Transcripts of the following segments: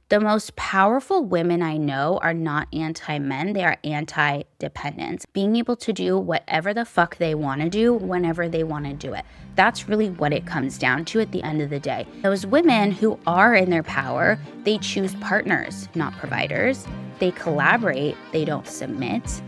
The most powerful women I know are not anti-men, they are anti-dependence. Being able to do whatever the fuck they want to do whenever they want to do it. That's really what it comes down to at the end of the day. Those women who are in their power, they choose partners, not providers. They collaborate, they don't submit.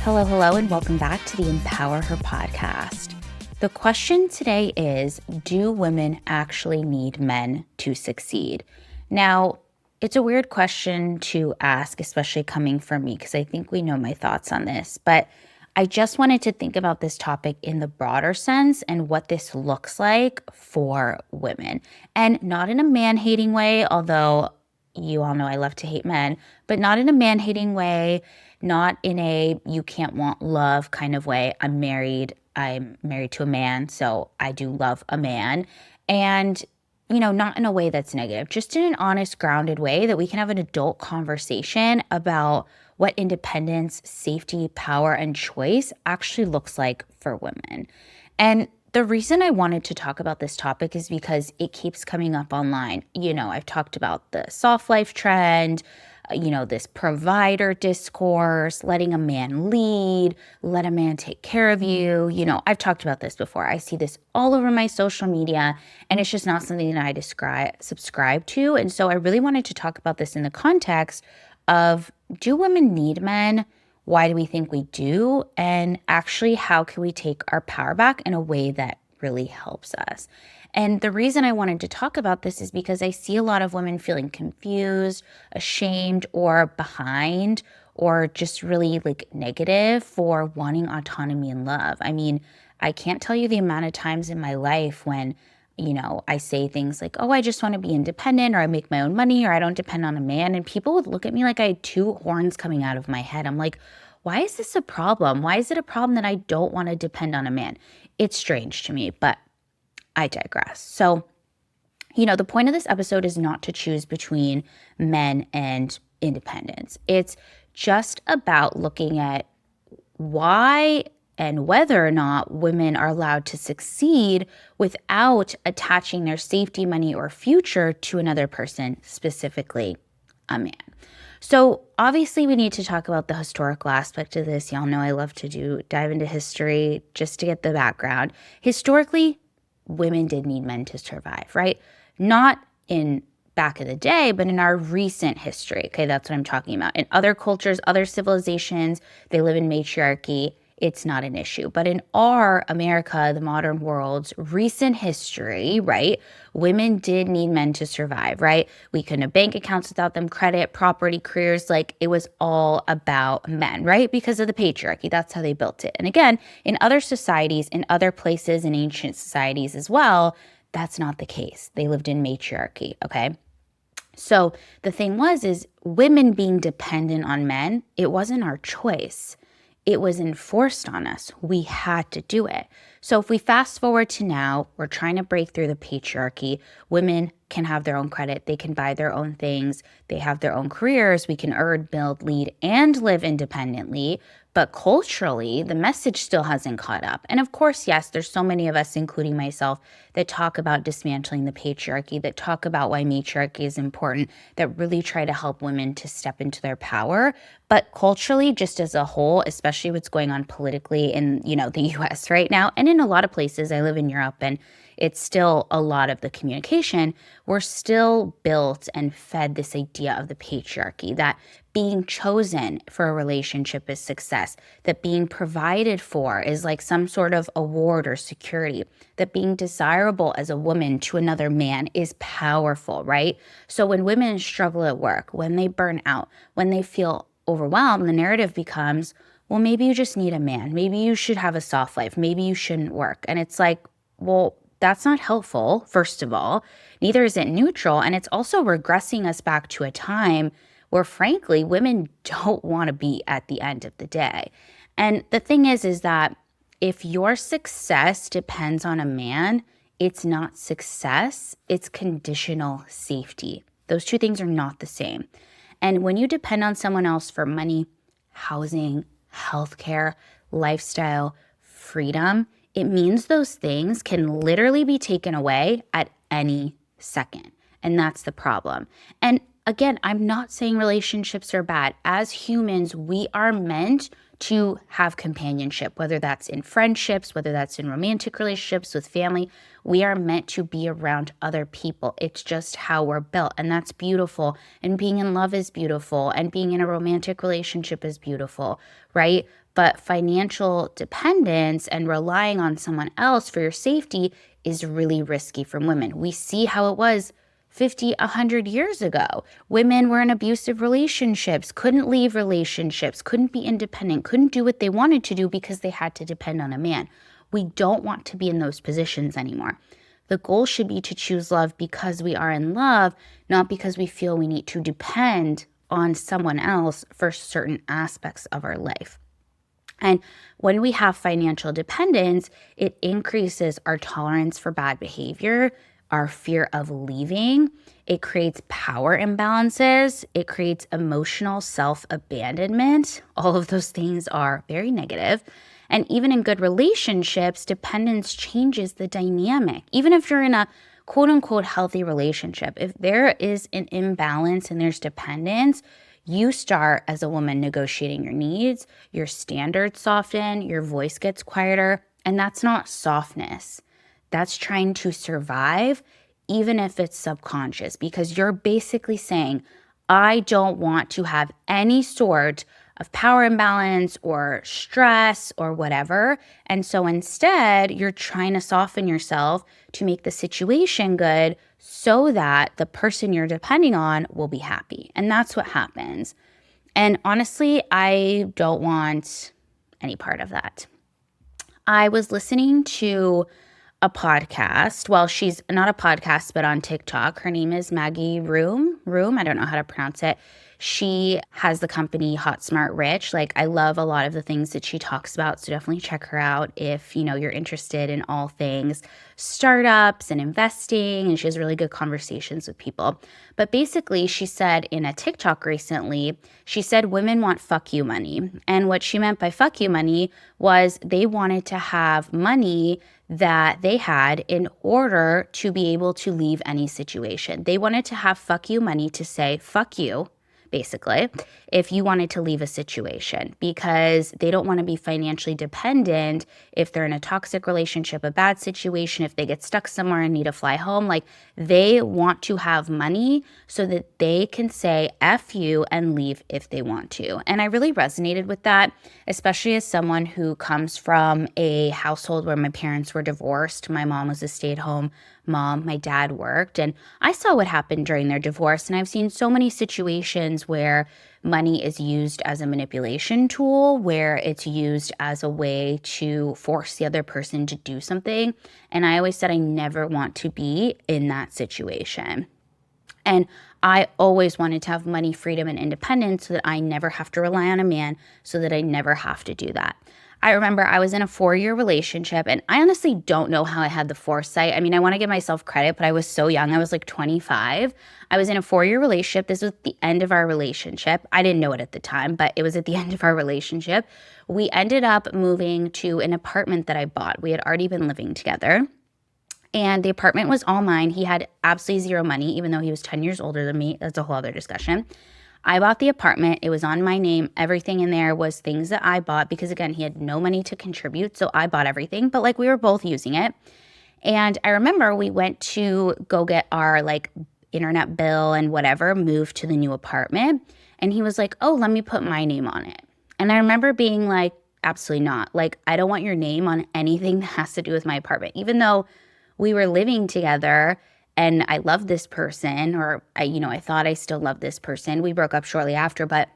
Hello, and welcome back to the Empower Her Podcast. The question today is, do women actually need men to succeed? Now, it's a weird question to ask, especially coming from me, because I think we know my thoughts on this. But I just wanted to think about this topic in the broader sense and what this looks like for women. And not in a man-hating way, although you all know I love to hate men, but not in a man-hating way, not in a you can't want love kind of way. I'm married to a man, so I do love a man. And, not in a way that's negative, just in an honest, grounded way that we can have an adult conversation about what independence, safety, power, and choice actually looks like for women. And the reason I wanted to talk about this topic is because it keeps coming up online. I've talked about the soft life trend, this provider discourse, letting a man lead, let a man take care of you. I've talked about this before. I see this all over my social media, and it's just not something that I subscribe to. And so I really wanted to talk about this in the context of, do women need men? Why do we think we do? And actually, how can we take our power back in a way that really helps us? And the reason I wanted to talk about this is because I see a lot of women feeling confused, ashamed, or behind, or just really negative for wanting autonomy and love. I mean, I can't tell you the amount of times in my life when, I say things like, oh, I just want to be independent, or I make my own money, or I don't depend on a man. And people would look at me like I had two horns coming out of my head. I'm like, why is this a problem? Why is it a problem that I don't want to depend on a man? It's strange to me, but I digress. So, the point of this episode is not to choose between men and independence. It's just about looking at why and whether or not women are allowed to succeed without attaching their safety, money, or future to another person, specifically a man. So obviously we need to talk about the historical aspect of this. Y'all know I love to dive into history just to get the background. Historically, women did need men to survive, right? Not in back in the day, but in our recent history. Okay, that's what I'm talking about. In other cultures, other civilizations, they live in matriarchy. It's not an issue. But in our America, the modern world's recent history, right, women did need men to survive, right? We couldn't have bank accounts without them, credit, property, careers. It was all about men, right? Because of the patriarchy. That's how they built it. And again, in other societies, in other places, in ancient societies as well, that's not the case. They lived in matriarchy, okay? So the thing is women being dependent on men, it wasn't our choice. It was enforced on us. We had to do it. So if we fast forward to now, we're trying to break through the patriarchy. Women can have their own credit. They can buy their own things. They have their own careers. We can earn, build, lead, and live independently. But culturally, the message still hasn't caught up. And of course, yes, there's so many of us, including myself, that talk about dismantling the patriarchy, that talk about why matriarchy is important, that really try to help women to step into their power. But culturally, just as a whole, especially what's going on politically in, the US right now, and in a lot of places, I live in Europe, and it's still a lot of the communication, we're still built and fed this idea of the patriarchy, that being chosen for a relationship is success, that being provided for is like some sort of award or security, that being desirable as a woman to another man is powerful, right? So when women struggle at work, when they burn out, when they feel overwhelmed, the narrative becomes, well, maybe you just need a man. Maybe you should have a soft life. Maybe you shouldn't work. And it's like, well, that's not helpful, first of all. Neither is it neutral. And it's also regressing us back to a time where, frankly, women don't want to be at the end of the day. And the thing is that if your success depends on a man, it's not success, it's conditional safety. Those two things are not the same. And when you depend on someone else for money, housing, healthcare, lifestyle, freedom, it means those things can literally be taken away at any second. And that's the problem. And again, I'm not saying relationships are bad. As humans, we are meant to have companionship, whether that's in friendships, whether that's in romantic relationships with family. We are meant to be around other people. It's just how we're built, and that's beautiful. And being in love is beautiful, and being in a romantic relationship is beautiful, right? But financial dependence and relying on someone else for your safety is really risky for women. We see how it was 50, 100 years ago. Women were in abusive relationships, couldn't leave relationships, couldn't be independent, couldn't do what they wanted to do because they had to depend on a man. We don't want to be in those positions anymore. The goal should be to choose love because we are in love, not because we feel we need to depend on someone else for certain aspects of our life. And when we have financial dependence, it increases our tolerance for bad behavior, our fear of leaving. It creates power imbalances. It creates emotional self-abandonment. All of those things are very negative. And even in good relationships, dependence changes the dynamic. Even if you're in a quote unquote healthy relationship, if there is an imbalance and there's dependence, you start as a woman negotiating your needs, your standards soften, your voice gets quieter, and that's not softness. That's trying to survive, even if it's subconscious, because you're basically saying, I don't want to have any sort of power imbalance or stress or whatever. And so instead, you're trying to soften yourself to make the situation good so that the person you're depending on will be happy. And that's what happens. And honestly, I don't want any part of that. I was listening to a podcast. Well, she's not a podcast, but on TikTok. Her name is Maggie Room. I don't know how to pronounce it. She has the company Hot Smart Rich. Like, I love a lot of the things that she talks about. So definitely check her out if, you're interested in all things startups and investing. And she has really good conversations with people. But basically, she said in a TikTok recently, she said women want fuck you money. And what she meant by fuck you money was they wanted to have money that they had in order to be able to leave any situation. They wanted to have fuck you money to say fuck you, basically, if you wanted to leave a situation, because they don't want to be financially dependent if they're in a toxic relationship, a bad situation, if they get stuck somewhere and need to fly home. Like, they want to have money so that they can say F you and leave if they want to. And I really resonated with that, especially as someone who comes from a household where my parents were divorced. My mom was a stay-at-home mom. My dad worked, and I saw what happened during their divorce. And I've seen so many situations where money is used as a manipulation tool, where it's used as a way to force the other person to do something. And I always said I never want to be in that situation. And I always wanted to have money, freedom, and independence so that I never have to rely on a man, so that I never have to do that. I remember I was in a 4-year relationship, and I honestly don't know how I had the foresight. I mean, I want to give myself credit, but I was so young. I was like 25. I was in a 4-year relationship. This was the end of our relationship. I didn't know it at the time, but it was at the end of our relationship. We ended up moving to an apartment that I bought. We had already been living together, and the apartment was all mine. He had absolutely zero money, even though he was 10 years older than me. That's a whole other discussion. I bought the apartment. It was on my name. Everything in there was things that I bought because, again, he had no money to contribute. So I bought everything, but like we were both using it. And I remember we went to go get our like internet bill and whatever, moved to the new apartment. And he was like, oh, let me put my name on it. And I remember being like, absolutely not. Like, I don't want your name on anything that has to do with my apartment, even though we were living together. And I loved this person, or I thought I still loved this person. We broke up shortly after, but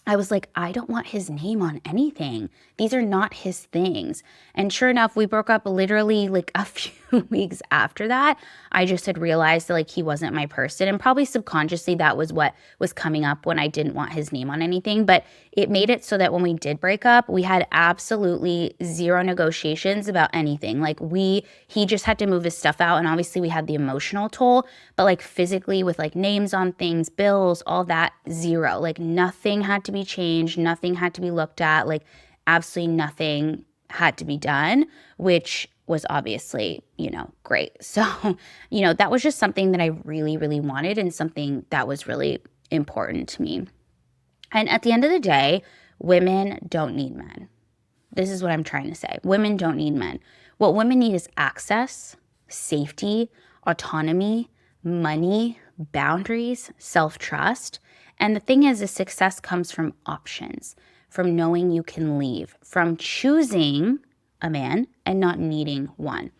I was like, I don't want his name on anything. These are not his things. And sure enough, we broke up literally like a few weeks after that. I just had realized that like he wasn't my person, and probably subconsciously that was what was coming up when I didn't want his name on anything. But it made it so that when we did break up, we had absolutely zero negotiations about anything. Like he just had to move his stuff out, and obviously we had the emotional toll, but like physically with like names on things, bills, all that, zero. Like nothing had to be changed, nothing had to be looked at, like absolutely nothing had to be done, which was obviously, great. So, that was just something that I really, really wanted and something that was really important to me. And at the end of the day, women don't need men. This is what I'm trying to say. Women don't need men. What women need is access, safety, autonomy, money, boundaries, self-trust. And the thing is, the success comes from options, from knowing you can leave, from choosing a man and not needing one.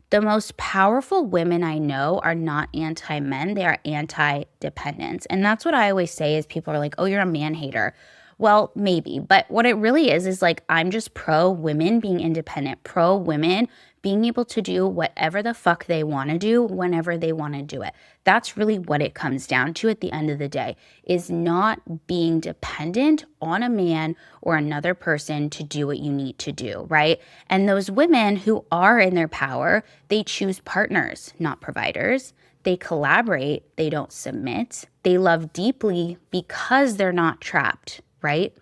The most powerful women I know are not anti-men, they are anti-dependence. And that's what I always say is people are like, oh, you're a man hater. Well, maybe, but what it really is like I'm just pro women being independent, pro women being able to do whatever the fuck they want to do whenever they want to do it. That's really what it comes down to at the end of the day, is not being dependent on a man or another person to do what you need to do, right? And those women who are in their power, they choose partners, not providers. They collaborate, they don't submit. They love deeply because they're not trapped, right?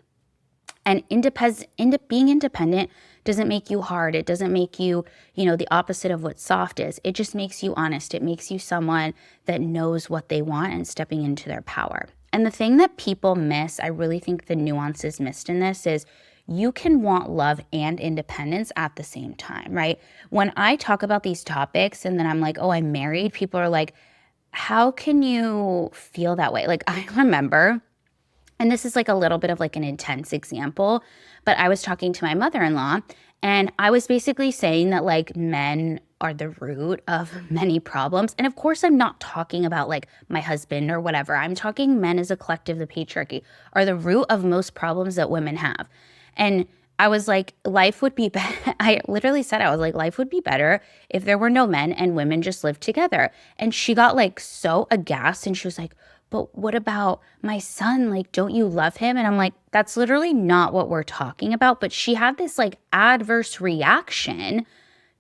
And being independent doesn't make you hard. It doesn't make you, the opposite of what soft is. It just makes you honest. It makes you someone that knows what they want and stepping into their power. And the thing that people miss, I really think the nuance is missed in this, is you can want love and independence at the same time, right? When I talk about these topics and then I'm like, oh, I'm married, people are like, how can you feel that way? Like I remember, and this is like a little bit of like an intense example, but I was talking to my mother-in-law and I was basically saying that like men are the root of many problems. And of course, I'm not talking about like my husband or whatever. I'm talking men as a collective, the patriarchy, are the root of most problems that women have. And I was like, life would be better. I literally said, I was like, life would be better if there were no men and women just lived together. And she got like so aghast and she was like, but what about my son? Like, don't you love him? And I'm like, that's literally not what we're talking about. But she had this like adverse reaction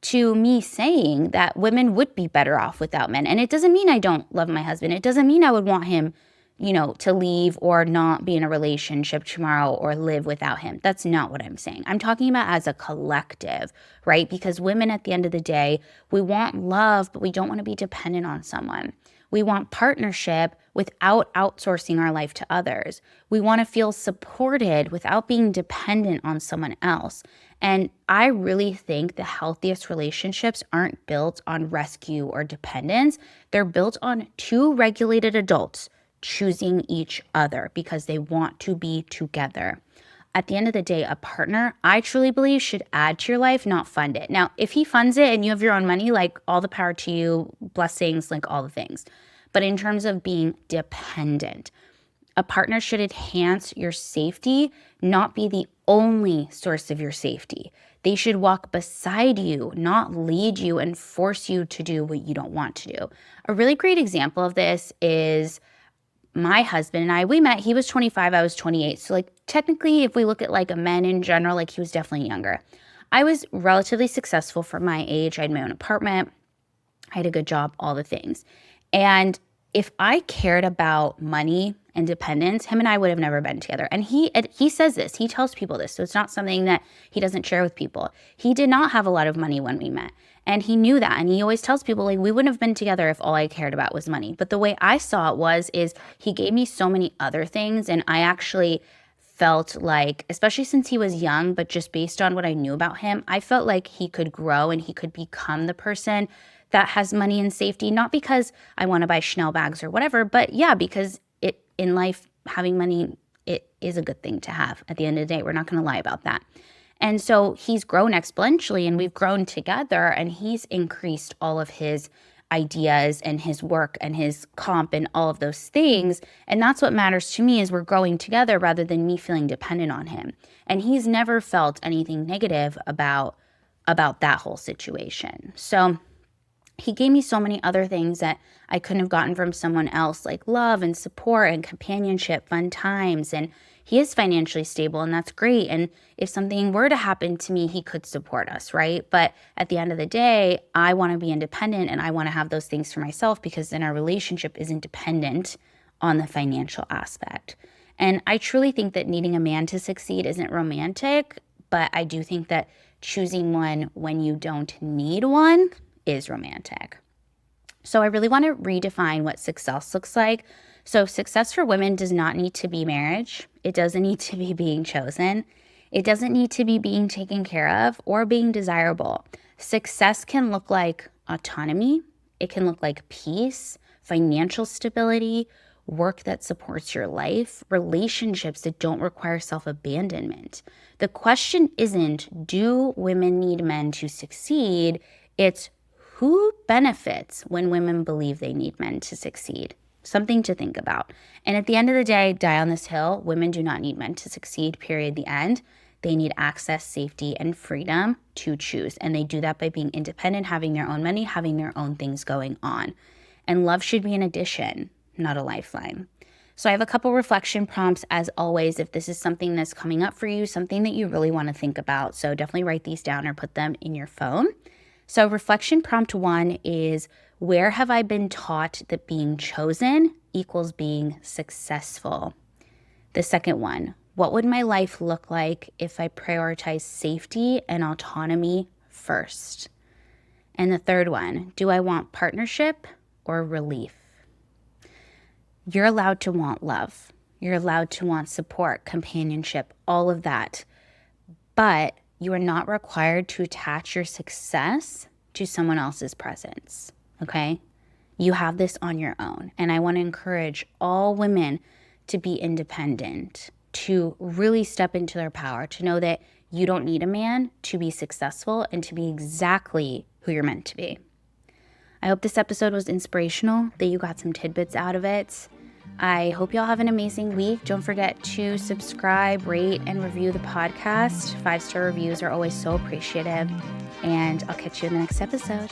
to me saying that women would be better off without men. And it doesn't mean I don't love my husband. It doesn't mean I would want him, to leave or not be in a relationship tomorrow or live without him. That's not what I'm saying. I'm talking about as a collective, right? Because women at the end of the day, we want love, but we don't want to be dependent on someone. We want partnership without outsourcing our life to others. We want to feel supported without being dependent on someone else. And I really think the healthiest relationships aren't built on rescue or dependence. They're built on two regulated adults choosing each other because they want to be together. At the end of the day, a partner, I truly believe, should add to your life, not fund it. Now, if he funds it and you have your own money, like all the power to you, blessings, like all the things. But in terms of being dependent, a partner should enhance your safety, not be the only source of your safety. They should walk beside you, not lead you and force you to do what you don't want to do. A really great example of this is my husband and I, we met, he was 25, I was 28. So like technically if we look at like a men in general, like he was definitely younger. I was relatively successful for my age. I had my own apartment. I had a good job, all the things. And if I cared about money and dependence, him and I would have never been together. And he says this, he tells people this. So it's not something that he doesn't share with people. He did not have a lot of money when we met. And he knew that. And he always tells people, like, we wouldn't have been together if all I cared about was money. But the way I saw it is he gave me so many other things. And I actually felt like, especially since he was young, but just based on what I knew about him, I felt like he could grow and he could become the person that has money and safety, not because I want to buy Chanel bags or whatever, but yeah, because in life, having money, it is a good thing to have. At the end of the day, we're not going to lie about that. And so he's grown exponentially and we've grown together and he's increased all of his ideas and his work and his comp and all of those things. And that's what matters to me, is we're growing together rather than me feeling dependent on him. And he's never felt anything negative about that whole situation. So he gave me so many other things that I couldn't have gotten from someone else, like love and support and companionship, fun times. And he is financially stable and that's great. And if something were to happen to me, he could support us, right? But at the end of the day, I want to be independent and I want to have those things for myself, because then our relationship isn't dependent on the financial aspect. And I truly think that needing a man to succeed isn't romantic, but I do think that choosing one when you don't need one is romantic. So I really want to redefine what success looks like. So success for women does not need to be marriage. It doesn't need to be being chosen. It doesn't need to be being taken care of or being desirable. Success can look like autonomy. It can look like peace, financial stability, work that supports your life, relationships that don't require self-abandonment. The question isn't, do women need men to succeed? It's who benefits when women believe they need men to succeed? Something to think about. And at the end of the day, die on this hill, women do not need men to succeed, period, the end. They need access, safety, and freedom to choose. And they do that by being independent, having their own money, having their own things going on. And love should be an addition, not a lifeline. So I have a couple reflection prompts as always, if this is something that's coming up for you, something that you really want to think about. So definitely write these down or put them in your phone. So reflection prompt 1 is, where have I been taught that being chosen equals being successful? The second one, what would my life look like if I prioritize safety and autonomy first? And the third one, do I want partnership or relief? You're allowed to want love. You're allowed to want support, companionship, all of that. But you are not required to attach your success to someone else's presence, okay? You have this on your own. And I want to encourage all women to be independent, to really step into their power, to know that you don't need a man to be successful and to be exactly who you're meant to be. I hope this episode was inspirational, that you got some tidbits out of it. I hope y'all have an amazing week. Don't forget to subscribe, rate, and review the podcast. 5-star reviews are always so appreciative. And I'll catch you in the next episode.